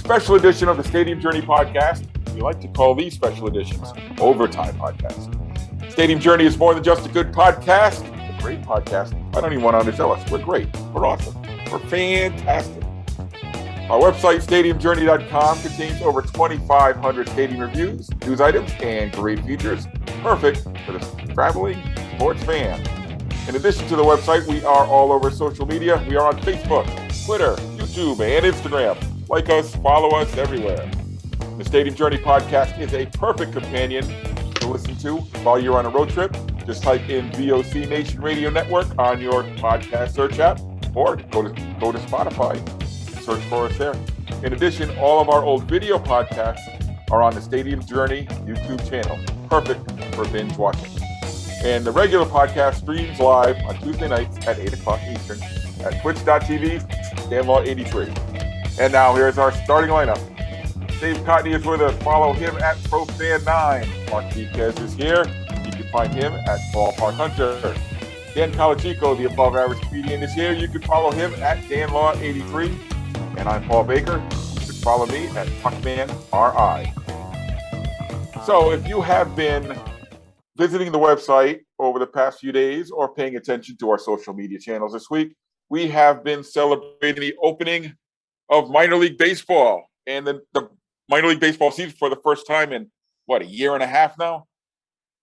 special edition of the Stadium Journey podcast. We like to call these special editions Overtime Podcasts. Stadium Journey is more than just a good podcast. It's a great podcast. I don't even want to undersell us. We're great. We're awesome. We're fantastic. Our website, stadiumjourney.com, contains over 2,500 stadium reviews, news items, and great features. Perfect for the traveling sports fan. In addition to the website, we are all over social media. We are on Facebook, Twitter, YouTube, and Instagram. Like us, follow us everywhere. The Stadium Journey podcast is a perfect companion to listen to while you're on a road trip. Just type in VOC Nation Radio Network on your podcast search app, or go to Spotify and search for us there. In addition, all of our old video podcasts are on the Stadium Journey YouTube channel. Perfect for binge watching. And the regular podcast streams live on Tuesday nights at 8 o'clock Eastern at twitch.tv/StanLaw83. And now here's our starting lineup. Dave Cotney is with us. Follow him at ProFan9. Mark Diquez is here. You can find him at Ballpark Hunter. Dan Calachico, the above average comedian, is here. You can follow him at DanLaw83. And I'm Paul Baker. You can follow me at PuckmanRI. So if you have been visiting the website over the past few days or paying attention to our social media channels this week, we have been celebrating the opening of Minor League Baseball. And the Minor League Baseball season for the first time in, a year and a half now?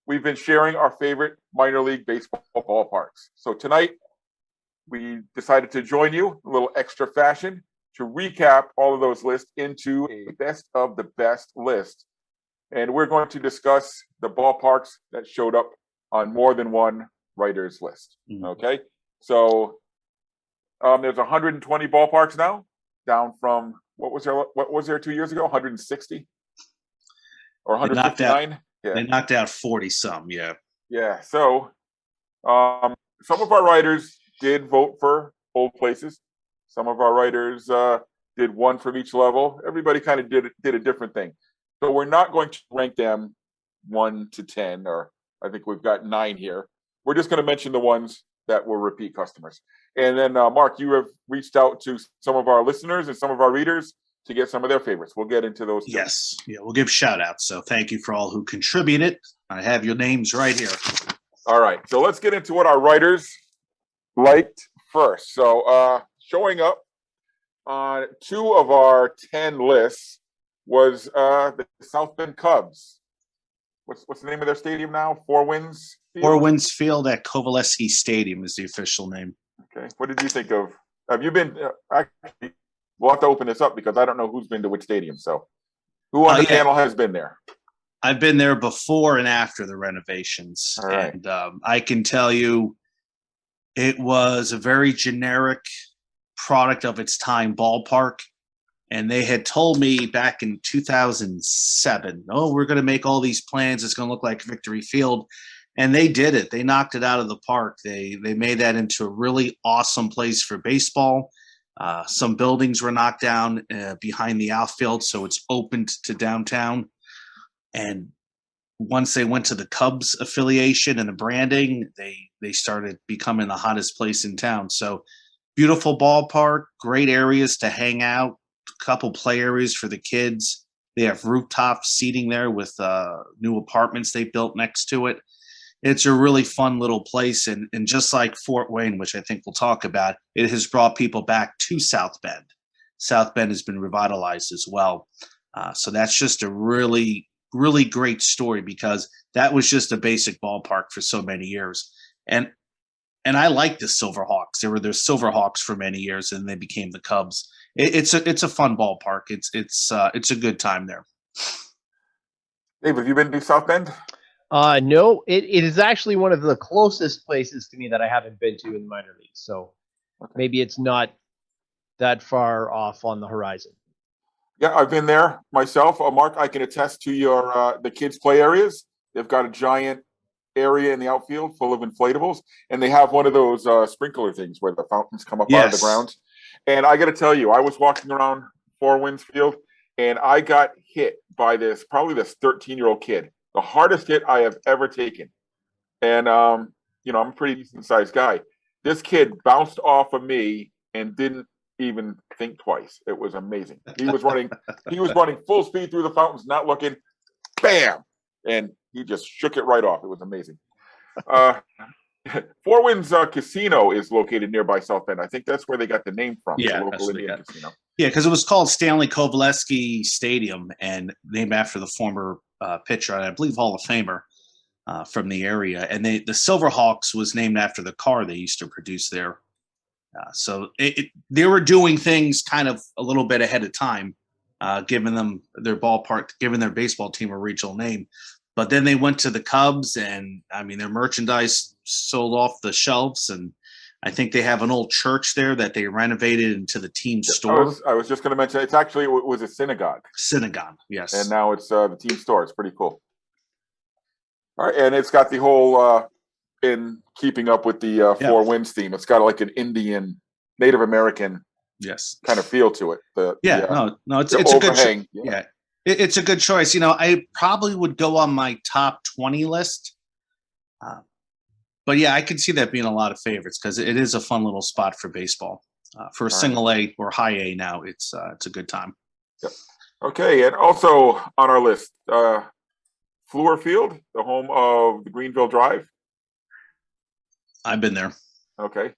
We've been sharing our favorite Minor League Baseball ballparks. So tonight, we decided to join you, a little extra fashion, to recap all of those lists into a best of the best list. And we're going to discuss the ballparks that showed up on more than one writer's list. Mm-hmm. Okay? So there's 120 ballparks now, down from, what was there 2 years ago? 160? Or 159? They knocked out 40 some, yeah. Yeah. So some of our writers did vote for old places. Some of our writers did one from each level. Everybody kind of did a different thing. So we're not going to rank them 1 to 10, or I think we've got 9 here. We're just going to mention the ones that were repeat customers. And then, Mark, you have reached out to some of our listeners and some of our readers to get some of their favorites. We'll get into those too. Yes. Yeah, we'll give shout outs. So thank you for all who contributed. I have your names right here. All right. So let's get into what our writers liked first. So showing up on 2 of our 10 lists was the South Bend Cubs. What's the name of their stadium now? Four Winds Field? Four Winds Field at Coveleski Stadium is the official name. Okay. What did you think of? Have you been? Actually, we'll have to open this up because I don't know who's been to which stadium. So, who on the panel has been there? I've been there before and after the renovations, all right. And I can tell you, it was a very generic product of its time ballpark. And they had told me back in 2007, we're going to make all these plans. It's going to look like Victory Field. And they did it. They knocked it out of the park. They made that into a really awesome place for baseball. Some buildings were knocked down behind the outfield, so it's opened to downtown. And once they went to the Cubs affiliation and the branding, they started becoming the hottest place in town. So beautiful ballpark, great areas to hang out. Couple play areas for the kids. They have rooftop seating there with new apartments they built next to it. It's a really fun little place. And just like Fort Wayne, which I think we'll talk about, it has brought people back to South Bend. South Bend has been revitalized as well. So that's just a really, really great story because that was just a basic ballpark for so many years. And I like the Silverhawks. They were the Silverhawks for many years, and they became the Cubs. It's a fun ballpark. It's a good time there. Dave, have you been to South Bend? No, it is actually one of the closest places to me that I haven't been to in the minor leagues. So maybe it's not that far off on the horizon. Yeah, I've been there myself. Mark, I can attest to your the kids' play areas. They've got a giant area in the outfield full of inflatables, and they have one of those sprinkler things where the fountains come up out of the ground. And I got to tell you, I was walking around Four Winds Field, and I got hit by probably this 13-year-old kid, the hardest hit I have ever taken. And, I'm a pretty decent-sized guy. This kid bounced off of me and didn't even think twice. It was amazing. He was running full speed through the fountains, not looking, bam, and he just shook it right off. It was amazing. Four Winds Casino is located nearby South Bend. I think that's where they got the name from. Yeah, the that's local what they Indian got. casino. Yeah, because it was called Stanley Kovaleski Stadium and named after the former pitcher, I believe Hall of Famer from the area. And the Silverhawks was named after the car they used to produce there. So they were doing things kind of a little bit ahead of time, giving them their ballpark, giving their baseball team a regional name. But then they went to the Cubs, and I mean, their merchandise sold off the shelves. And I think they have an old church there that they renovated into the team store. I was just going to mention, it's actually, it was a synagogue. Synagogue, yes. And now it's the team store. It's pretty cool. All right, and it's got the whole, in keeping up with the Four Winds theme, it's got like an Indian, Native American kind of feel to it. It's a good choice. Yeah. It's a good choice. You know, I probably would go on my top 20 list. But yeah, I can see that being a lot of favorites because it is a fun little spot for baseball. For a single A or high A now, it's a good time. Yep. Okay, and also on our list, Fluor Field, the home of the Greenville Drive. I've been there. Okay.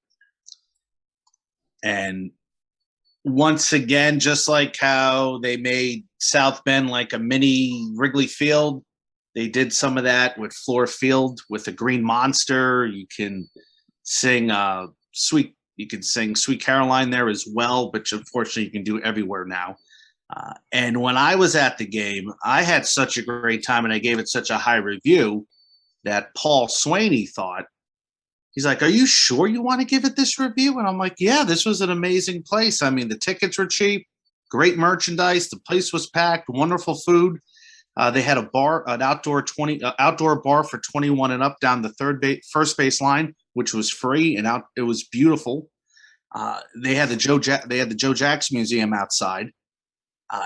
And once again, just like how they made South Bend like a mini Wrigley Field, they did some of that with Fluor Field with a green monster. You can sing Sweet Caroline there as well, which unfortunately you can do everywhere now. And when I was at the game, I had such a great time and I gave it such a high review that Paul Swaney thought, he's like, "Are you sure you want to give it this review?" And I'm like, "Yeah, this was an amazing place. I mean, the tickets were cheap, great merchandise, the place was packed, wonderful food. They had an outdoor bar for 21 and up down the first base line, which was free and it was beautiful. They had the Joe Jacks Museum outside.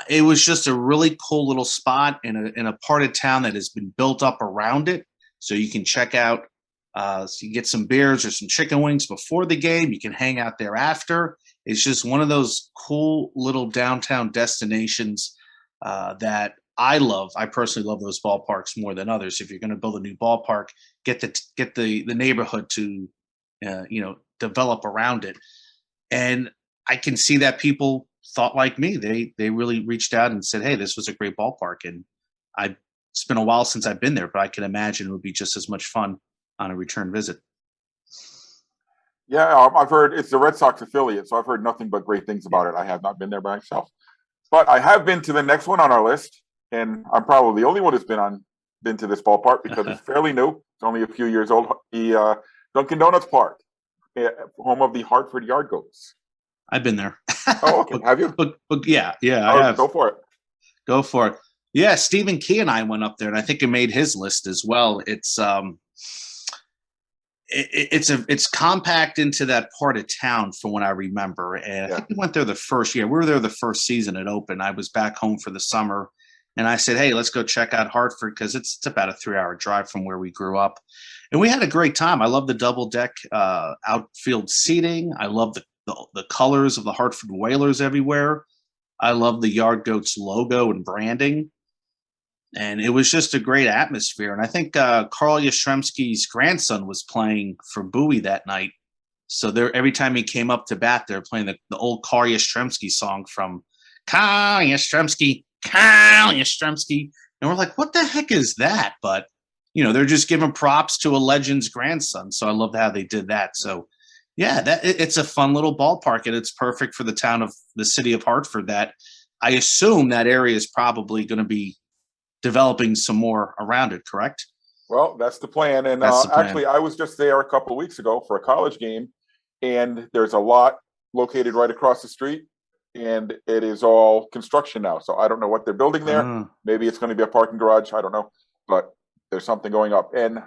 It was just a really cool little spot in a part of town that has been built up around it, so you can check out. So you get some beers or some chicken wings before the game. You can hang out there after. It's just one of those cool little downtown destinations that I love. I personally love those ballparks more than others. If you're going to build a new ballpark, get the neighborhood to develop around it. And I can see that people thought like me. They really reached out and said, "Hey, this was a great ballpark." And it's been a while since I've been there, but I can imagine it would be just as much fun on a return visit. Yeah, I've heard it's the Red Sox affiliate, so I've heard nothing but great things about it. I have not been there by myself, but I have been to the next one on our list, and I'm probably the only one who's been to this ballpark because it's fairly new. It's only a few years old. The Dunkin' Donuts Park, home of the Hartford Yard Goats. I've been there. Oh, okay. Have you? But yeah, I have. Go for it. Go for it. Yeah, Stephen Key and I went up there, and I think it made his list as well. It's compact into that part of town from what I remember. And I think we went there the first year. We were there the first season it opened. I was back home for the summer, and I said, "Hey, let's go check out Hartford," because it's about a 3-hour drive from where we grew up. And we had a great time. I love the double deck outfield seating. I love the colors of the Hartford Whalers everywhere. I love the Yard Goats logo and branding. And it was just a great atmosphere. And I think Carl Yastrzemski's grandson was playing for Bowie that night. So every time he came up to bat, they're playing the old Carl Yastrzemski song from Carl Yastrzemski. And we're like, what the heck is that? But, they're just giving props to a legend's grandson. So I love how they did that. So, yeah, it's a fun little ballpark. And it's perfect for the city of Hartford that I assume that area is probably going to be developing some more around it, correct? Well, that's the plan. And actually, I was just there a couple of weeks ago for a college game, and there's a lot located right across the street, and it is all construction now. So I don't know what they're building there. Maybe it's going to be a parking garage. I don't know, but there's something going up. And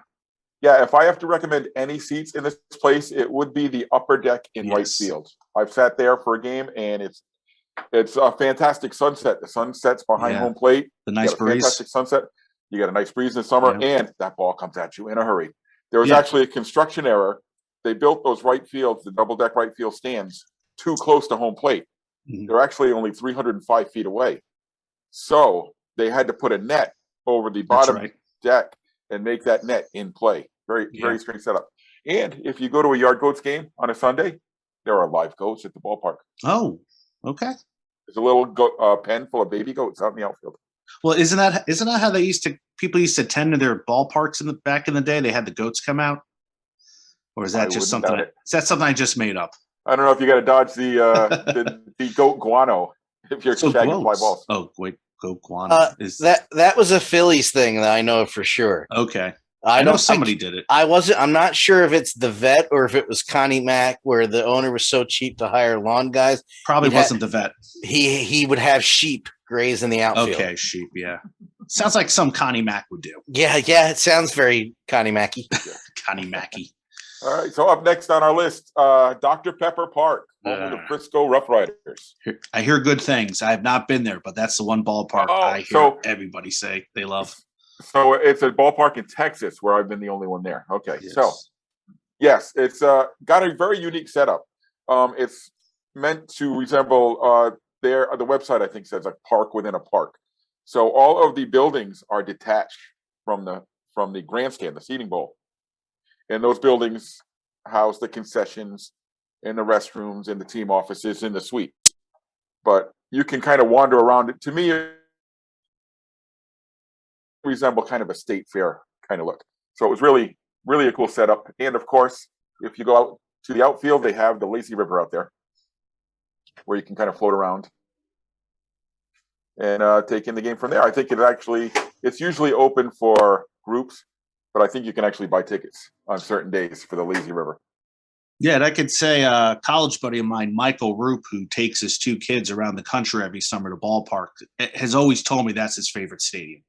yeah, if I have to recommend any seats in this place, it would be the upper deck in right field. I've sat there for a game, and it's a fantastic sunset. The sun sets behind home plate. The nice breeze. Fantastic sunset. You get a nice breeze in the summer, and that ball comes at you in a hurry. There was actually a construction error. They built those right fields, the double deck right field stands, too close to home plate. They're actually only 305 feet away. So they had to put a net over the bottom deck and make that net in play. Very strange setup. And if you go to a Yard Goats game on a Sunday, there are live goats at the ballpark. Oh, okay. There's a little pen full of baby goats out in the outfield. Well, isn't that how people used to tend to their ballparks back in the day? They had the goats come out, or is that just something? Is that something I just made up? I don't know if you got to dodge the goat guano if you're shagging fly balls. Oh, wait, goat guano that was a Phillies thing that I know for sure. Okay. I know somebody did it. I'm not sure if it's the vet or if it was Connie Mack, where the owner was so cheap to hire lawn guys. Probably wasn't the vet. He would have sheep graze in the outfield. Okay, sheep, yeah. Sounds like some Connie Mack would do. Yeah, it sounds very Connie Macky. Connie Macky. All right, so up next on our list, Dr. Pepper Park, home of the Frisco Rough Riders. I hear good things. I have not been there, but that's the one ballpark I hear everybody say they love. So it's a ballpark in Texas where I've been the only one there. Okay, yes. So yes, it's got a very unique setup. It's meant to resemble the website I think says a park within a park. So all of the buildings are detached from the grandstand, the seating bowl, and those buildings house the concessions and the restrooms and the team offices and the suite. But you can kind of wander around it. To me, it resemble kind of a state fair kind of look. So it was really, really a cool setup. And of course, if you go out to the outfield, they have the lazy river out there where you can kind of float around and take in the game from there. I think it's usually open for groups, but I think you can actually buy tickets on certain days for the lazy river. Yeah, and I could say a college buddy of mine, Michael Roop, who takes his two kids around the country every summer to ballpark, has always told me that's his favorite stadium.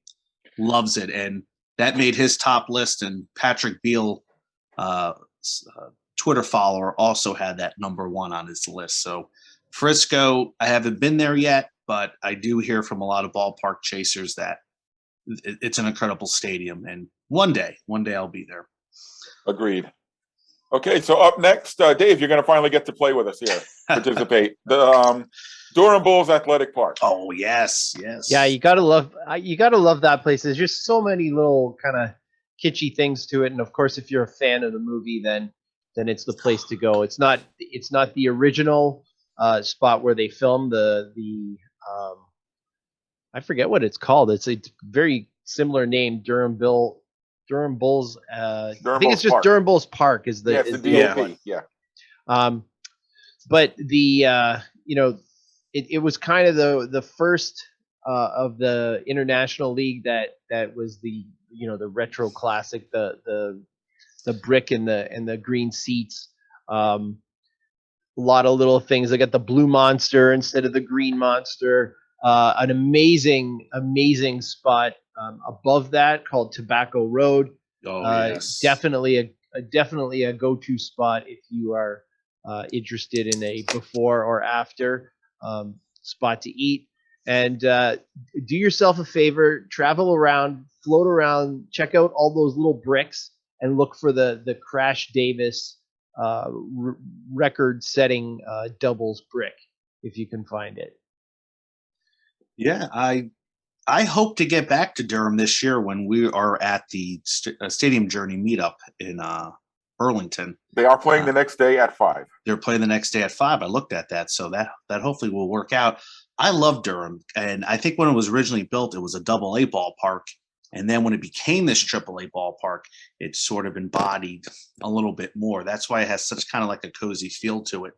Loves it, and that made his top list. And Patrick Beal, Twitter follower, also had that number one on his list. So Frisco, I haven't been there yet, but I do hear from a lot of ballpark chasers that it's an incredible stadium, and one day I'll be there. Agreed. Okay, so up next, Dave, you're going to finally get to play with us here, participate. The Durham Bulls Athletic Park. Oh yes. Yeah, you gotta love that place. There's just so many little kind of kitschy things to it, and of course, if you're a fan of the movie, then it's the place to go. It's not the original spot where they filmed the I forget what it's called. It's a very similar name, Durham Bulls. I think it's just Park. Durham Bulls Park is the DOP one. Yeah. But the it was kind of the first of the International League that was the retro classic, the brick and the green seats. A lot of little things. They got the blue monster instead of the green monster. An amazing spot above that called Tobacco Road. Oh, yes. Definitely a go-to spot if you are interested in a before or after spot to eat. And do yourself a favor, travel around, float around, check out all those little bricks, and look for the Crash Davis record-setting doubles brick if you can find it. Yeah, I hope to get back to Durham this year when we are at the Stadium Journey meetup in Burlington. They are playing the next day at 5. They're playing the next day at 5. I looked at that, so that hopefully will work out. I love Durham, and I think when it was originally built, it was a AA ballpark, and then when it became this AAA ballpark, it sort of embodied a little bit more. That's why it has such kind of like a cozy feel to it.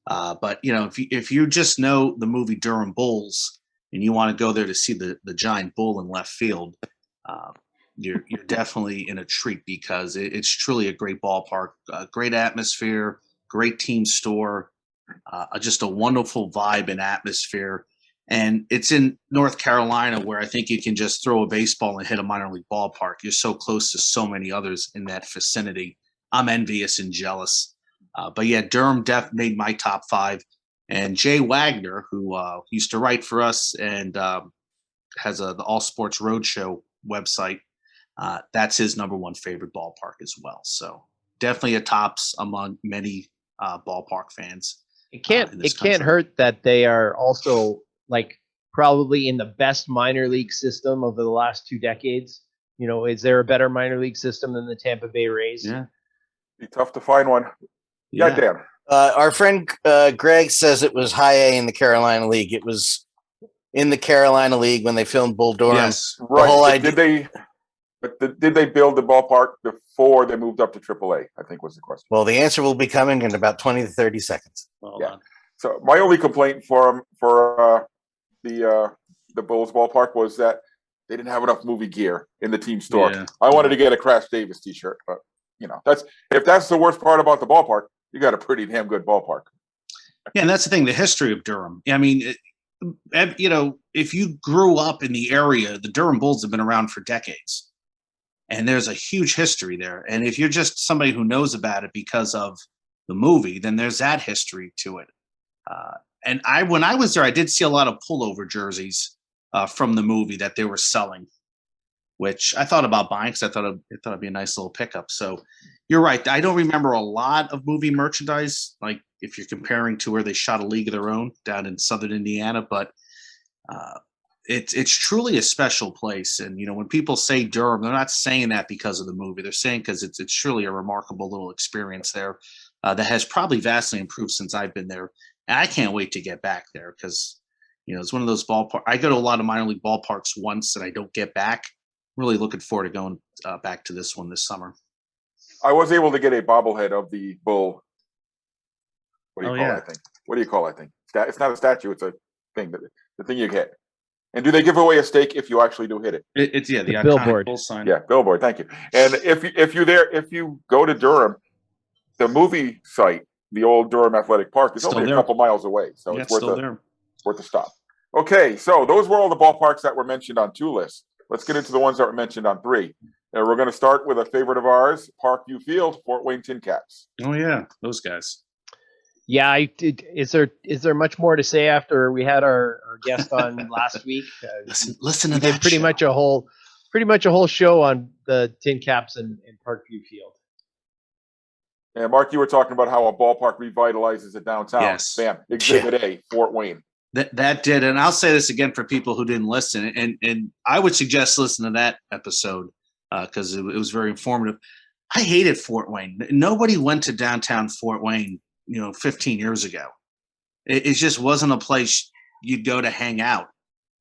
But if you just know the movie Durham Bulls, and you want to go there to see the giant bull in left field, you're definitely in a treat because it's truly a great ballpark, great atmosphere, great team store, just a wonderful vibe and atmosphere. And it's in North Carolina where I think you can just throw a baseball and hit a minor league ballpark. You're so close to so many others in that vicinity. I'm envious and jealous. But yeah, Durham made my top 5. And Jay Wagner, who used to write for us and has the All Sports Roadshow website, that's his number one favorite ballpark as well. So definitely a tops among many ballpark fans. It can't in this can't country. hurt that they are also like probably in the best minor league system over the last 2 decades. You know, is there a better minor league system than the Tampa Bay Rays? Yeah. Be tough to find one. Yeah, Yeah. Dan. Our friend Greg says it was high A in the Carolina League. It was in the Carolina League when they filmed Bull Durham. Yes. Right. whole But idea- did they build the ballpark before they moved up to AAA? I think was the question. Well, the answer will be coming in about 20 to 30 seconds. Well Yeah. done. So my only complaint for the Bulls ballpark was that they didn't have enough movie gear in the team store. Yeah. I wanted to get a Crash Davis T-shirt, but you know, if that's the worst part about the ballpark, you got a pretty damn good ballpark. Yeah, and that's the thing, the history of Durham. I mean, you know, if you grew up in the area, the Durham Bulls have been around for decades. And there's a huge history there. And if you're just somebody who knows about it because of the movie, then there's that history to it. And when I was there, I did see a lot of pullover jerseys from the movie that they were selling, which I thought about buying because I thought it'd be a nice little pickup. So you're right. I don't remember a lot of movie merchandise, like if you're comparing to where they shot A League of Their Own down in Southern Indiana, but it's truly a special place. And, you know, when people say Durham, they're not saying that because of the movie. They're saying because it's truly a remarkable little experience there that has probably vastly improved since I've been there. And I can't wait to get back there because, you know, it's one of those ballparks. I go to a lot of minor league ballparks once and I don't get back. Really looking forward to going back to this one this summer. I was able to get a bobblehead of the bull. What do you Oh, call yeah. that thing? What do you call that thing? It's not a statue. It's a thing. The thing you get. And do they give away a steak if you actually do hit it? It's the iconic billboard. bull sign. Yeah, billboard. Thank you. And if you go to Durham, the movie site, the old Durham Athletic Park, is Still only there. a couple miles away, so Yeah, it's worth still there. a stop. Okay, so those were all the ballparks that were mentioned on 2 lists. Let's get into the ones that were mentioned on 3. And we're going to start with a favorite of ours, Parkview Field, Fort Wayne Tin Caps. Oh yeah, those guys. Yeah, is there much more to say after we had our guest on last week? Listen to We that. did pretty show. much a whole show on the Tin Caps and Parkview Field. And Mark, you were talking about how a ballpark revitalizes a downtown. Yes. Bam. Exhibit A, Fort Wayne. That did, and I'll say this again for people who didn't listen, and I would suggest listen to that episode because it was very informative. I hated Fort Wayne. Nobody went to downtown Fort Wayne, 15 years ago. It just wasn't a place you'd go to hang out.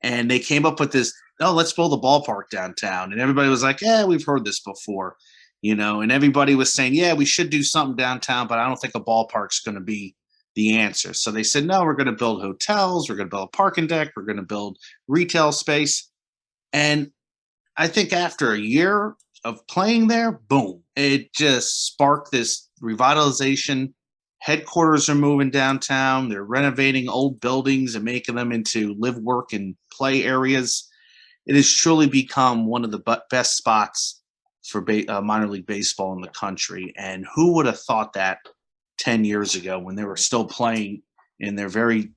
And they came up with this, let's build a ballpark downtown. And everybody was like, yeah, we've heard this before, and everybody was saying, yeah, we should do something downtown, but I don't think a ballpark's going to be the answer. So they said, no, we're going to build hotels. We're going to build a parking deck. We're going to build retail space. And I think after a year of playing there, boom, it just sparked this revitalization. Headquarters are moving downtown. They're renovating old buildings and making them into live, work, and play areas. It has truly become one of the best spots for minor league baseball in the country. And who would have thought that 10 years ago when they were still playing in their very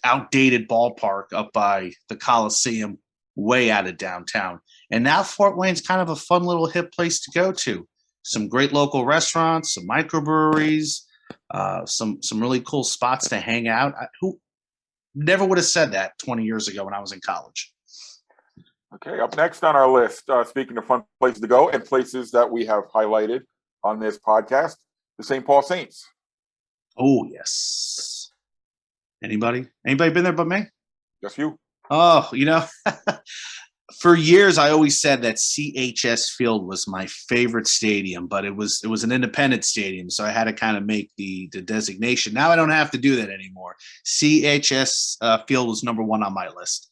outdated ballpark up by the Coliseum, way out of downtown. And now Fort Wayne's kind of a fun little hip place to go to. Some great local restaurants, some microbreweries, some really cool spots to hang out. Who never would have said that 20 years ago when I was in college. Okay, up next on our list, speaking of fun places to go and places that we have highlighted on this podcast, the St. Paul Saints. Oh, yes. Anybody been there but me? Just you. Oh, for years I always said that CHS Field was my favorite stadium, but it was an independent stadium, so I had to kind of make the designation. Now I don't have to do that anymore. CHS Field was number 1 on my list.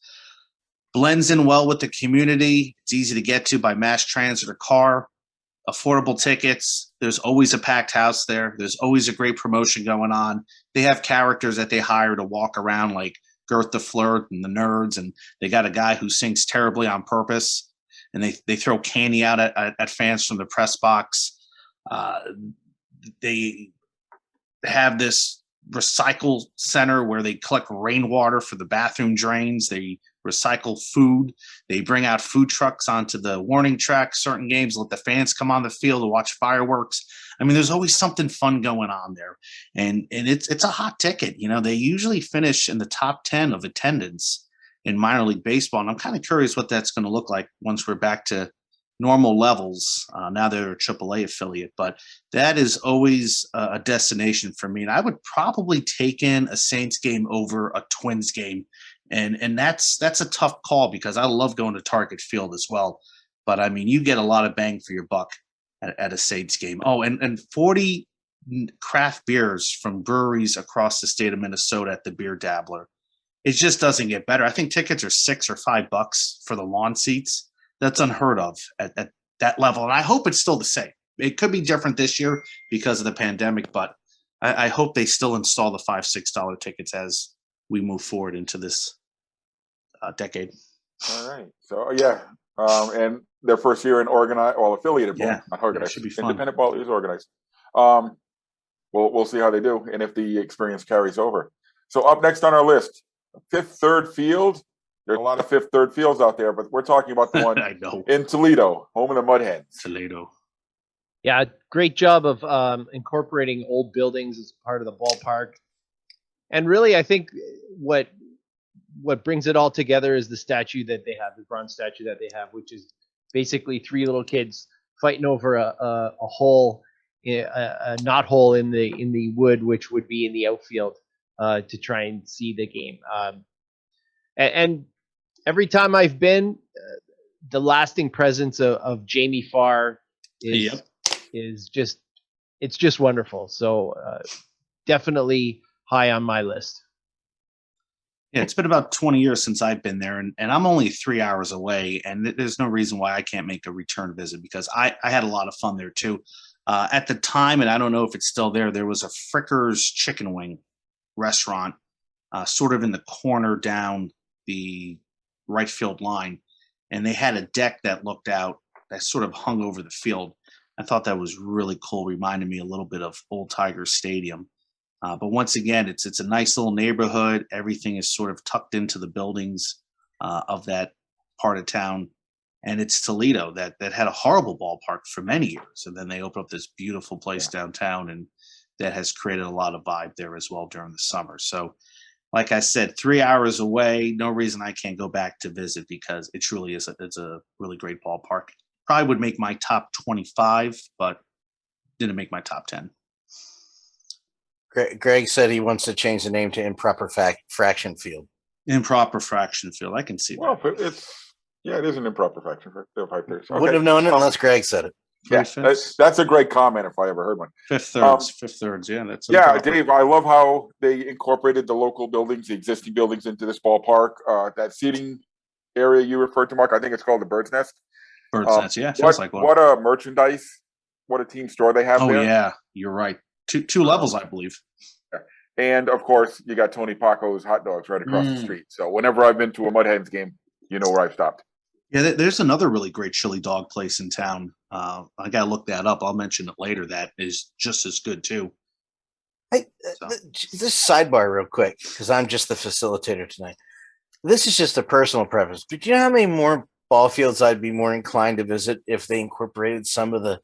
Blends in well with the community. It's easy to get to by mass transit or car. Affordable tickets. There's always a packed house there. There's always a great promotion going on. They have characters that they hire to walk around like Gert the Flirt and the Nerds, and they got a guy who sings terribly on purpose, and they throw candy out at fans from the press box. They have this recycle center where they collect rainwater for the bathroom drains. They recycle food. They bring out food trucks onto the warning track, certain games, let the fans come on the field to watch fireworks. I mean, there's always something fun going on there. And it's a hot ticket. You know, they usually finish in the top 10 of attendance in minor league baseball. And I'm kind of curious what that's going to look like once we're back to normal levels. Now they're a AAA affiliate, but that is always a destination for me. And I would probably take in a Saints game over a Twins game. And that's a tough call because I love going to Target Field as well. But I mean, you get a lot of bang for your buck at a Saints game. Oh, and 40 craft beers from breweries across the state of Minnesota at the Beer Dabbler. It just doesn't get better. I think tickets are $6 or $5 for the lawn seats. That's unheard of at that level. And I hope it's still the same. It could be different this year because of the pandemic, but I hope they still install the $5, $6 tickets as we move forward into this decade. All right. So, yeah. And their first year in organized, well, affiliated ball, not organized. Should be fun. Independent ball is organized. We'll see how they do and if the experience carries over. So up next on our list, Fifth Third Field. There's a lot of Fifth Third Fields out there, but we're talking about the one I know. in Toledo, home of the Mud Hens. Toledo. Yeah, great job of incorporating old buildings as part of the ballpark. And really, I think what brings it all together is the statue that they have, the bronze statue that they have, which is basically three little kids fighting over a hole, a knot hole in the wood, which would be in the outfield, to try and see the game. And every time I've been, the lasting presence of Jamie Farr is just wonderful. So definitely high on my list. Yeah, it's been about 20 years since I've been there, and I'm only 3 hours away, and there's no reason why I can't make a return visit because I had a lot of fun there too. At the time, and I don't know if it's still there, there was a Fricker's Chicken Wing restaurant sort of in the corner down the right field line, and they had a deck that looked out that sort of hung over the field. I thought that was really cool, reminded me a little bit of Old Tiger Stadium. But once again, it's a nice little neighborhood. Everything is sort of tucked into the buildings of that part of town. And it's Toledo that had a horrible ballpark for many years. And then they opened up this beautiful place downtown, and that has created a lot of vibe there as well during the summer. So like I said, 3 hours away, no reason I can't go back to visit because it truly is it's a really great ballpark. Probably would make my top 25, but didn't make my top 10. Greg said he wants to change the name to Improper Fraction Field. Improper Fraction Field. I can see that. Well, it is an improper fraction field right there. So, Wouldn't have known it unless Greg said it. Yeah, that's a great comment if I ever heard one. Fifth thirds. Yeah, that's Dave. I love how they incorporated the local buildings, the existing buildings, into this ballpark. That seating area you referred to, Mark, I think it's called the Bird's Nest. Bird's Nest, yeah, feels like one. What a merchandise! What a team store they have there. Oh yeah, you're right. Two levels, I believe. Yeah. And of course, you got Tony Paco's hot dogs right across the street. So whenever I've been to a Mud Hens game, you know where I've stopped. Yeah, there's another really great chili dog place in town. I got to look that up. I'll mention it later. That is just as good, too. This sidebar real quick, because I'm just the facilitator tonight. This is just a personal preference. But do you know how many more ball fields I'd be more inclined to visit if they incorporated some of the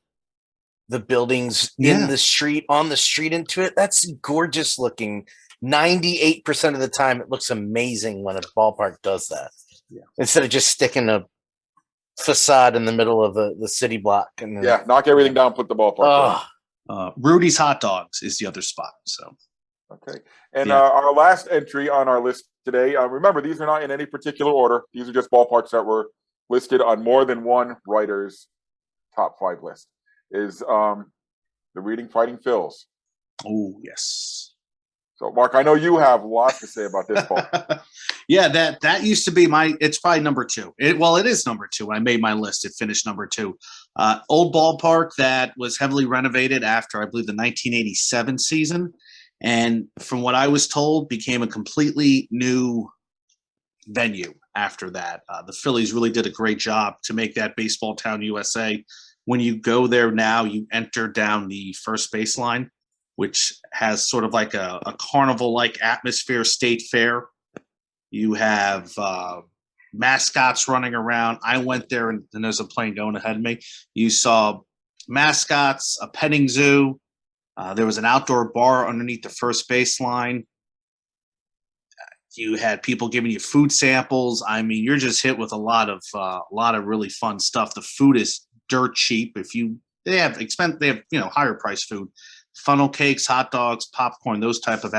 buildings in the street, on the street into it? That's gorgeous looking. 98% of the time, it looks amazing when a ballpark does that. Yeah. Instead of just sticking a facade in the middle of the city block. And knock everything down, put the ballpark down. Rudy's Hot Dogs is the other spot. So, okay. And our last entry on our list today, remember, these are not in any particular order. These are just ballparks that were listed on more than one writer's top 5 list. Is the Reading Fighting Phils. Oh, yes. So, Mark, I know you have lots to say about this ball. Yeah, that used to be it's probably number 2. It is number 2. When I made my list, it finished number 2. Old ballpark that was heavily renovated after, I believe, the 1987 season. And from what I was told, became a completely new venue after that. The Phillies really did a great job to make that baseball town USA. When you go there now, you enter down the first baseline, which has sort of like a carnival-like atmosphere, state fair. You have mascots running around. I went there, and there's a plane going ahead of me. You saw mascots, a petting zoo. There was an outdoor bar underneath the first baseline. You had people giving you food samples. I mean, you're just hit with a lot of really fun stuff. The food is dirt cheap. They have higher price food, funnel cakes, hot dogs, popcorn, those type of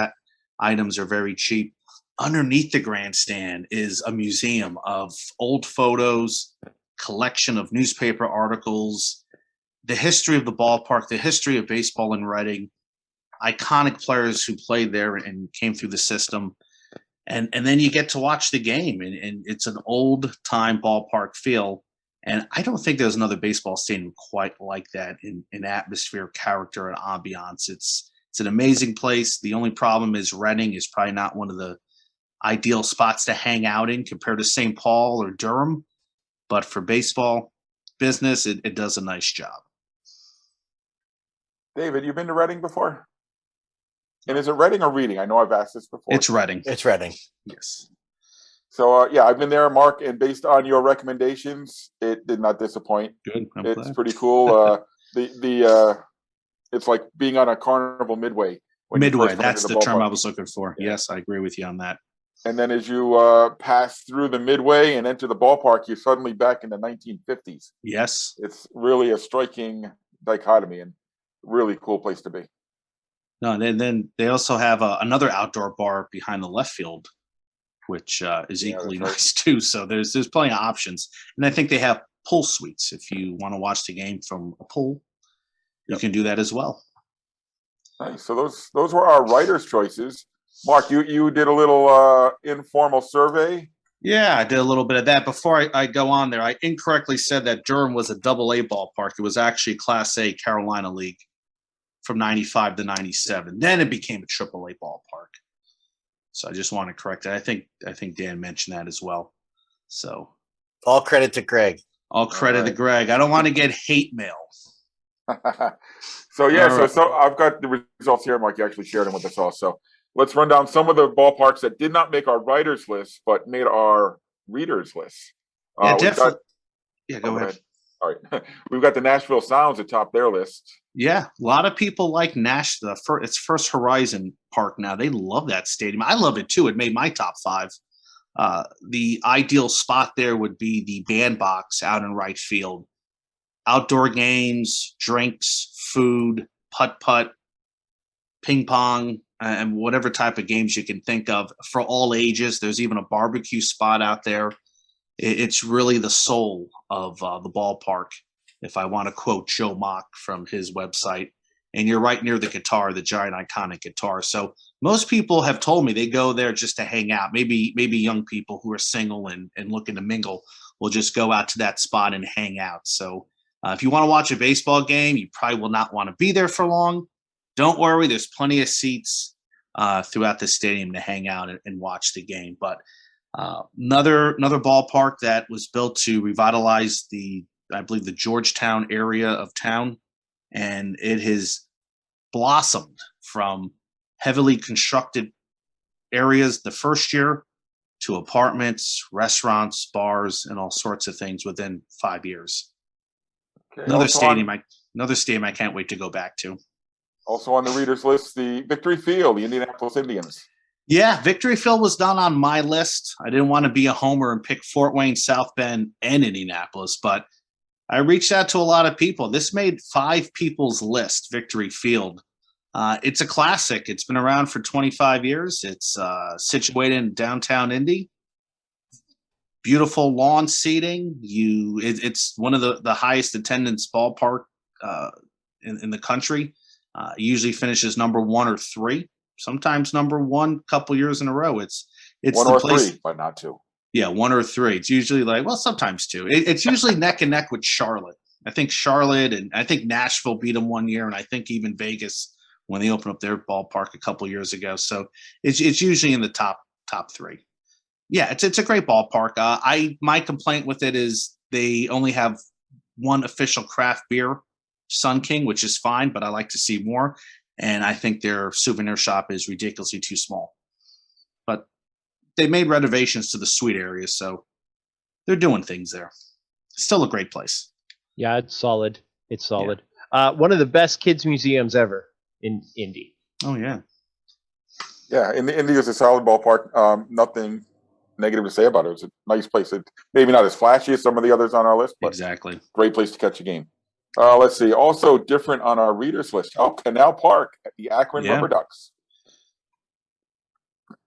items are very cheap. Underneath the grandstand is a museum of old photos, collection of newspaper articles, the history of the ballpark, the history of baseball in Reading, iconic players who played there and came through the system. And then you get to watch the game, and it's an old time ballpark feel. And I don't think there's another baseball stadium quite like that in atmosphere, character, and ambiance. It's an amazing place. The only problem is Reading is probably not one of the ideal spots to hang out in compared to St. Paul or Durham. But for baseball business, it does a nice job. David, you've been to Reading before? And is it Reading or Reading? I know I've asked this before. It's Reading. It's Reading. Yes. So, I've been there, Mark, and based on your recommendations, it did not disappoint. Good. It's glad. pretty cool. It's like being on a Carnival Midway. Midway, that's the term I was looking for. Yeah. Yes, I agree with you on that. And then as you pass through the Midway and enter the ballpark, you're suddenly back in the 1950s. Yes. It's really a striking dichotomy and really cool place to be. No, and then they also have another outdoor bar behind the left field, which is equally nice too. So there's plenty of options, and I think they have pool suites if you want to watch the game from a pool. You can do that as well. Nice. So those were our writers' choices. Mark, you did a little informal survey. Yeah, I did a little bit of that. Before I go on there, I incorrectly said that Durham was a AA ballpark. It was actually Class A Carolina League from 95 to 97. Then it became a AAA ballpark. So I just want to correct that. I think Dan mentioned that as well. So all credit to Greg. All credit to Greg. I don't want to get hate mail. So I've got the results here, Mark. You actually shared them with us all. So let's run down some of the ballparks that did not make our writers list, but made our readers list. Definitely. Go ahead. All right. We've got the Nashville Sounds atop their list. Yeah, a lot of people like Nashville. It's First Horizon Park now. They love that stadium. I love it too. It made my top 5. The ideal spot there would be the bandbox out in right field. Outdoor games, drinks, food, putt-putt, ping pong, and whatever type of games you can think of for all ages. There's even a barbecue spot out there. It's really the soul of the ballpark, if I want to quote Joe Mock from his website. And you're right near the guitar, the giant iconic guitar. So most people have told me they go there just to hang out. Maybe young people who are single and looking to mingle will just go out to that spot and hang out. So if you want to watch a baseball game, you probably will not want to be there for long. Don't worry, there's plenty of seats throughout the stadium to hang out and watch the game. But another ballpark that was built to revitalize I believe the Georgetown area of town, and it has blossomed from heavily constructed areas the first year to apartments, restaurants, bars, and all sorts of things within 5 years. Okay. Another stadium I can't wait to go back to. Also on the readers list, the Victory Field, the Indianapolis Indians. Yeah, Victory Field was not on my list. I didn't want to be a homer and pick Fort Wayne, South Bend, and Indianapolis, but I reached out to a lot of people. This made 5 people's list, Victory Field. It's a classic. It's been around for 25 years. It's situated in downtown Indy. Beautiful lawn seating. It's one of the highest attendance ballpark in the country. Usually finishes number 1 or 3. Sometimes number 1 a couple years in a row. It's 1 or 3, but not 2. Yeah, 1 or 3. It's usually sometimes 2. It's usually neck and neck with Charlotte. I think Charlotte and I think Nashville beat them one year, and I think even Vegas when they opened up their ballpark a couple years ago. So it's usually in the top 3. Yeah, it's a great ballpark. My complaint with it is they only have 1 official craft beer, Sun King, which is fine, but I like to see more. And I think their souvenir shop is ridiculously too small. But they made renovations to the suite area, so they're doing things there. Still a great place. Yeah, it's solid. It's solid. One of the best kids museums ever in Indy. Oh yeah. Yeah, Indy is a solid ballpark. Nothing negative to say about it. It's a nice place. It maybe not as flashy as some of the others on our list, but Exactly. great place to catch a game. Let's see. Also different on our readers list. Oh, Canal Park at the Akron Rubber Ducks.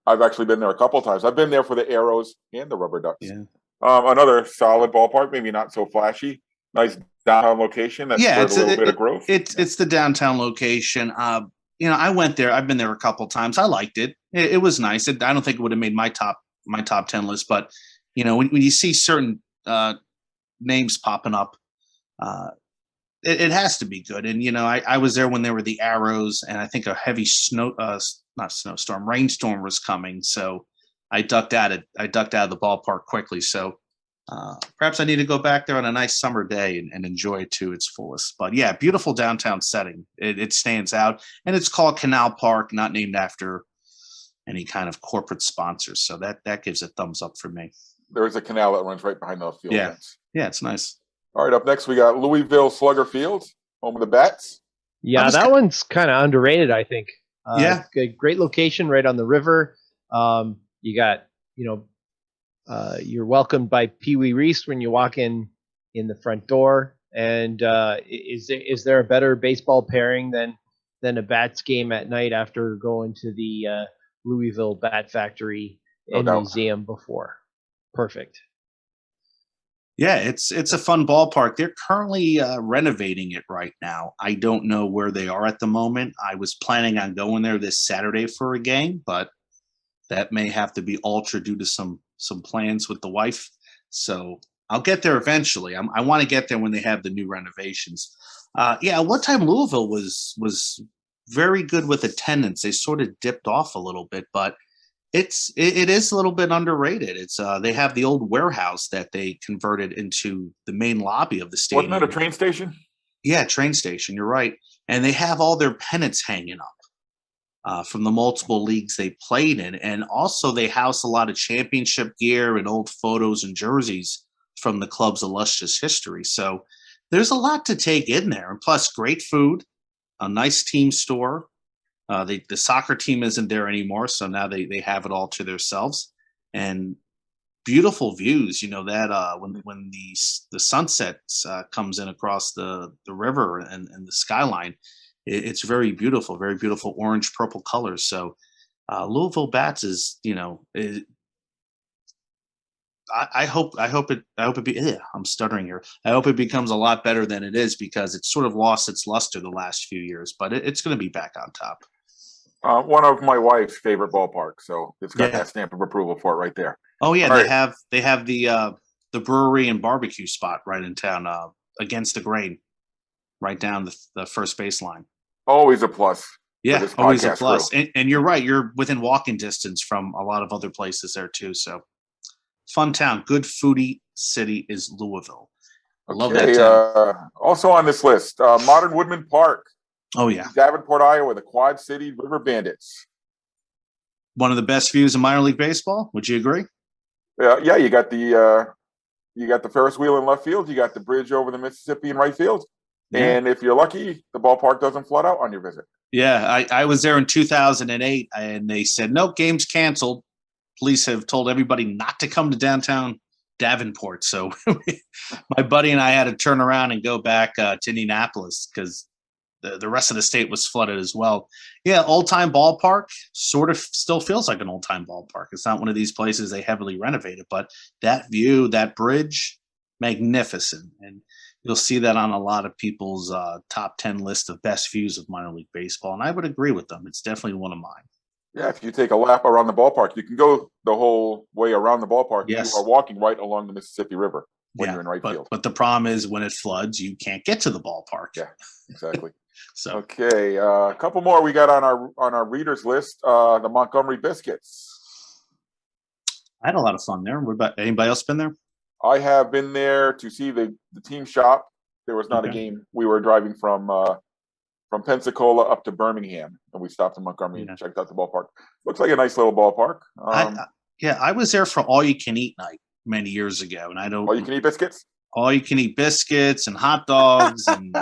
I've actually been there a couple of times. I've been there for the Arrows and the Rubber Ducks. Yeah. Another solid ballpark, maybe not so flashy. Nice downtown location. That's Yeah, a little bit of growth. It's the downtown location. I went there. I've been there a couple of times. I liked it. It was nice. I don't think it would have made my top 10 list, but when you see certain names popping up, it has to be good. And I was there when there were the Arrows, and I think a heavy rainstorm was coming. So I ducked out of the ballpark quickly. So perhaps I need to go back there on a nice summer day and enjoy it to its fullest. But yeah, beautiful downtown setting. It stands out, and it's called Canal Park, not named after any kind of corporate sponsors. So that gives a thumbs up for me. There is a canal that runs right behind the field fence. Yeah, it's nice. All right, up next we got Louisville Slugger Field, home of the Bats. Yeah, that one's kind of underrated, I think. Yeah, great location right on the river. You got you're welcomed by Pee Wee Reese when you walk in the front door. And is there a better baseball pairing than a Bats game at night after going to the Louisville Bat Factory and Museum before? Perfect. Yeah, it's a fun ballpark. They're currently renovating it right now. I don't know where they are at the moment. I was planning on going there this Saturday for a game, but that may have to be altered due to some plans with the wife. So I'll get there eventually. I want to get there when they have the new renovations. One time Louisville was very good with attendance. They sort of dipped off a little bit, but it is a little bit underrated. It's they have the old warehouse that they converted into the main lobby of the stadium. Wasn't that a train station? Yeah, train station. You're right. And they have all their pennants hanging up from the multiple leagues they played in. And also they house a lot of championship gear and old photos and jerseys from the club's illustrious history. So there's a lot to take in there. And plus, great food, a nice team store. The soccer team isn't there anymore, so now they have it all to themselves. And beautiful views, that when the sunset comes in across the river and the skyline, it's very beautiful orange purple colors. So Louisville Bats is I hope it I'm stuttering here. I hope it becomes a lot better than it is, because it's sort of lost its luster the last few years, but it's going to be back on top. One of my wife's favorite ballparks, so it's got that stamp of approval for it right there. Oh yeah, All they have the brewery and barbecue spot right in town, against the grain, right down the first baseline. Always a plus. Yeah, always a plus. And you're right, you're within walking distance from a lot of other places there too. So fun town, good foodie city is Louisville. I love that town. Also on this list, Modern Woodman Park. Oh yeah, Davenport, Iowa, the Quad City River Bandits. One of the best views in minor league baseball. Would you agree? Yeah. You got the Ferris wheel in left field. You got the bridge over the Mississippi in right field. Yeah. And if you're lucky, the ballpark doesn't flood out on your visit. Yeah, I was there in 2008, and they said nope, game's canceled. Police have told everybody not to come to downtown Davenport. So my buddy and I had to turn around and go back to Indianapolis because the rest of the state was flooded as well. Yeah, old-time ballpark sort of still feels like an old-time ballpark. It's not one of these places they heavily renovated, but that view, that bridge, magnificent. And you'll see that on a lot of people's top 10 list of best views of minor league baseball. And I would agree with them. It's definitely one of mine. Yeah, if you take a lap around the ballpark, you can go the whole way around the ballpark. Yes. You are walking right along the Mississippi River when you're in right field. But the problem is when it floods, you can't get to the ballpark. Yeah, exactly. So okay, a couple more we got on our readers list. The Montgomery Biscuits. I had a lot of fun there. What about anybody else been there? I have been there to see the team shop. There was not a game. We were driving from Pensacola up to Birmingham, and we stopped in Montgomery and checked out the ballpark. Looks like a nice little ballpark. I was there for all you can eat night. many years ago, and I don't. All you can eat biscuits. All you can eat biscuits and hot dogs and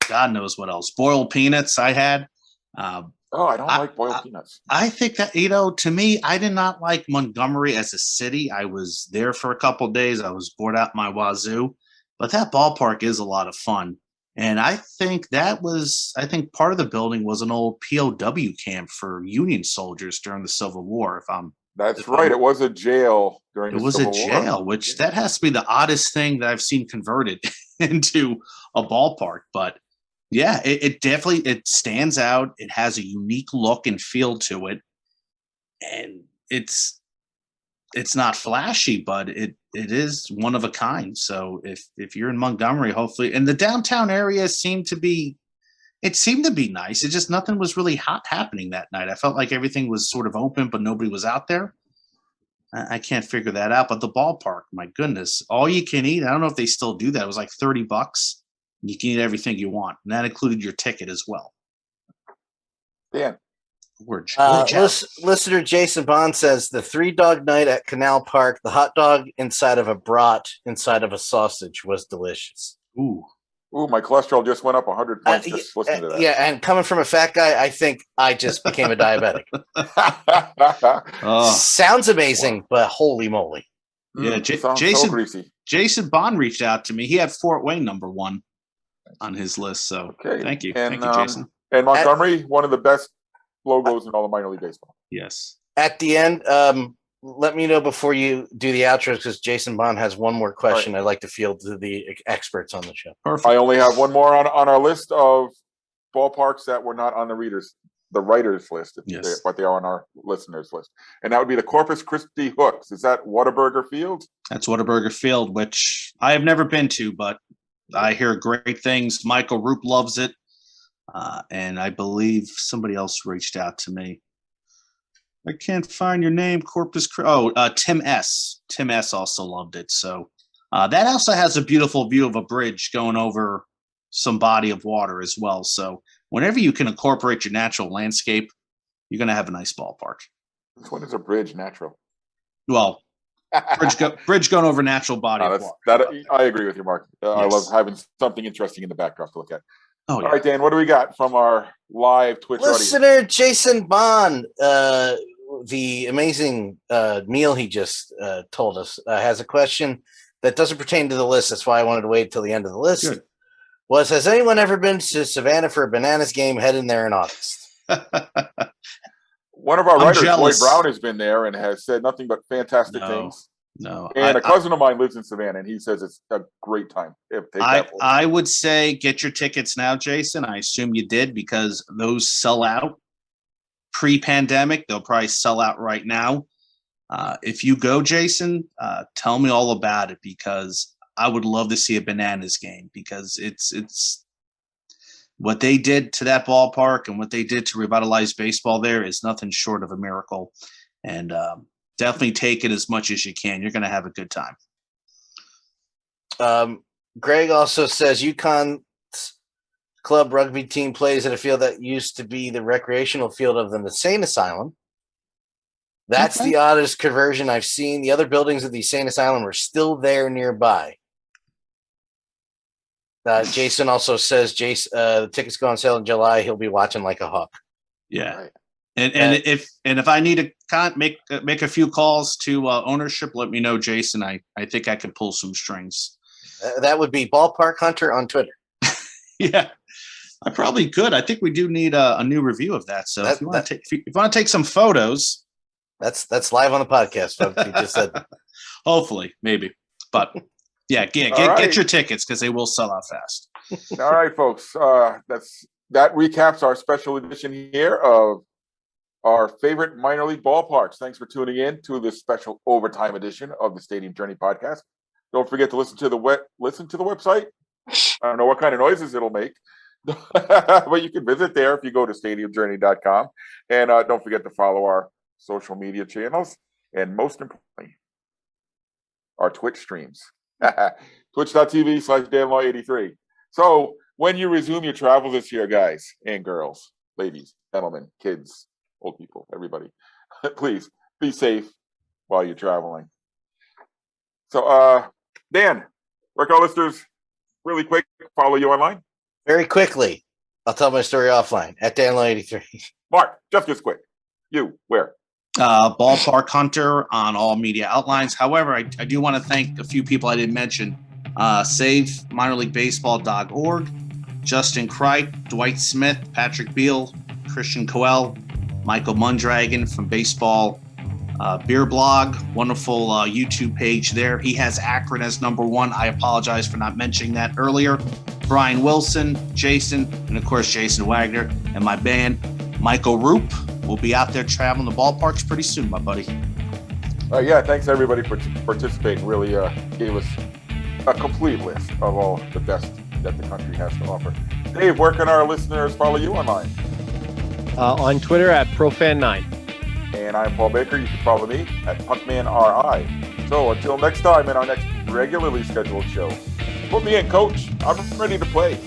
God knows what else. Boiled peanuts I had. I don't like boiled peanuts. I think that, to me, I did not like Montgomery as a city. I was there for a couple of days. I was bored out my wazoo, but that ballpark is a lot of fun. And I think part of the building was an old POW camp for Union soldiers during the Civil War. That's right. It was a jail during the Civil War. It was a jail, which that has to be the oddest thing that I've seen converted into a ballpark. But yeah, it definitely stands out. It has a unique look and feel to it, and it's not flashy, but it is one of a kind. So if you're in Montgomery, hopefully, and the downtown area seemed to be nice. It just nothing was really hot happening that night. I felt like everything was sort of open, but nobody was out there. I can't figure that out. But the ballpark, my goodness, all you can eat. I don't know if they still do that. It was like $30. You can eat everything you want, and that included your ticket as well. Yeah. Listener Jason Bond says the 3-dog night at Canal Park, the hot dog inside of a brat inside of a sausage was delicious. Ooh, my cholesterol just went up 100 points just listening to that. Yeah, and coming from a fat guy, I think I just became a diabetic. Sounds amazing, but holy moly. Yeah, Jason Bond reached out to me. He had Fort Wayne #1 on his list, so thank you. Thank you, Jason. And Montgomery, one of the best logos in all of minor league baseball. Yes. At the end, let me know before you do the outro, because Jason Bond has one more question I'd like to field to the experts on the show. Perfect. I only have one more on our list of ballparks that were not on the writers list, but they are on our listeners list. And that would be the Corpus Christi Hooks. Is that Whataburger Field? That's Whataburger Field, which I have never been to, but I hear great things. Michael Roop loves it. And I believe somebody else reached out to me. I can't find your name, Tim S. Tim S. also loved it. So that also has a beautiful view of a bridge going over some body of water as well. So whenever you can incorporate your natural landscape, you're going to have a nice ballpark. Which one is a bridge natural? Well, bridge going over natural body of water. I agree with you, Mark. Yes. I love having something interesting in the backdrop to look at. Oh, yeah. All right, Dan, what do we got from our live Twitch listener audience? Jason Bond, the amazing meal he just told us, has a question that doesn't pertain to the list. That's why I wanted to wait till the end of the list. Good. Has anyone ever been to Savannah for a Bananas game? Head in there in August. One of our writers, Lloyd Brown, has been there and has said nothing but fantastic things. No. And a cousin of mine lives in Savannah, and he says it's a great time. I would say get your tickets now, Jason. I assume you did, because those sell out pre-pandemic. They'll probably sell out right now. If you go, Jason, tell me all about it, because I would love to see a Bananas game, because it's what they did to that ballpark and what they did to revitalize baseball there is nothing short of a miracle. And definitely take it as much as you can. You're going to have a good time. Greg also says UConn's club rugby team plays at a field that used to be the recreational field of the insane asylum. That's the oddest conversion I've seen. The other buildings of the insane asylum are still there nearby. Jason also says the tickets go on sale in July. He'll be watching like a hawk. Yeah. Right. And if I need to make a few calls to ownership, let me know, Jason. I think I can pull some strings. That would be Ballpark Hunter on Twitter. Yeah, I probably could. I think we do need a new review of that. So if you want to take some photos, that's live on the podcast, folks. You just said. Hopefully, maybe, but yeah, get your tickets, because they will sell out fast. All right, folks. That recaps our special edition here of our favorite minor league ballparks. Thanks for tuning in to this special overtime edition of the Stadium Journey podcast. Don't forget to listen to the website. I don't know what kind of noises it'll make, but you can visit there if you go to stadiumjourney.com. And don't forget to follow our social media channels, and most importantly, our Twitch streams. Twitch.tv/DanLaw83. So when you resume your travels this year, guys and girls, ladies, gentlemen, kids, old people, everybody, please be safe while you're traveling. So, Dan, where can our listeners really quick follow you online? Very quickly, I'll tell my story offline at DanLo83. Mark, just as quick. You, where? Ballpark Hunter on all media outlines. However, I do want to thank a few people I didn't mention. Save minorleaguebaseball.org, Justin Cripe, Dwight Smith, Patrick Beal, Christian Coel, Michael Mundragon from Baseball Beer Blog. Wonderful YouTube page there. He has Akron as number 1. I apologize for not mentioning that earlier. Brian Wilson, Jason, and of course Jason Wagner, and my band, Michael Roop. We'll be out there traveling the ballparks pretty soon, my buddy. Yeah, thanks everybody for participating. Really gave us a complete list of all the best that the country has to offer. Dave, where can our listeners follow you online? On Twitter at Profan9. And I'm Paul Baker. You can follow me at PuckmanRI. So until next time in our next regularly scheduled show, put me in, coach. I'm ready to play.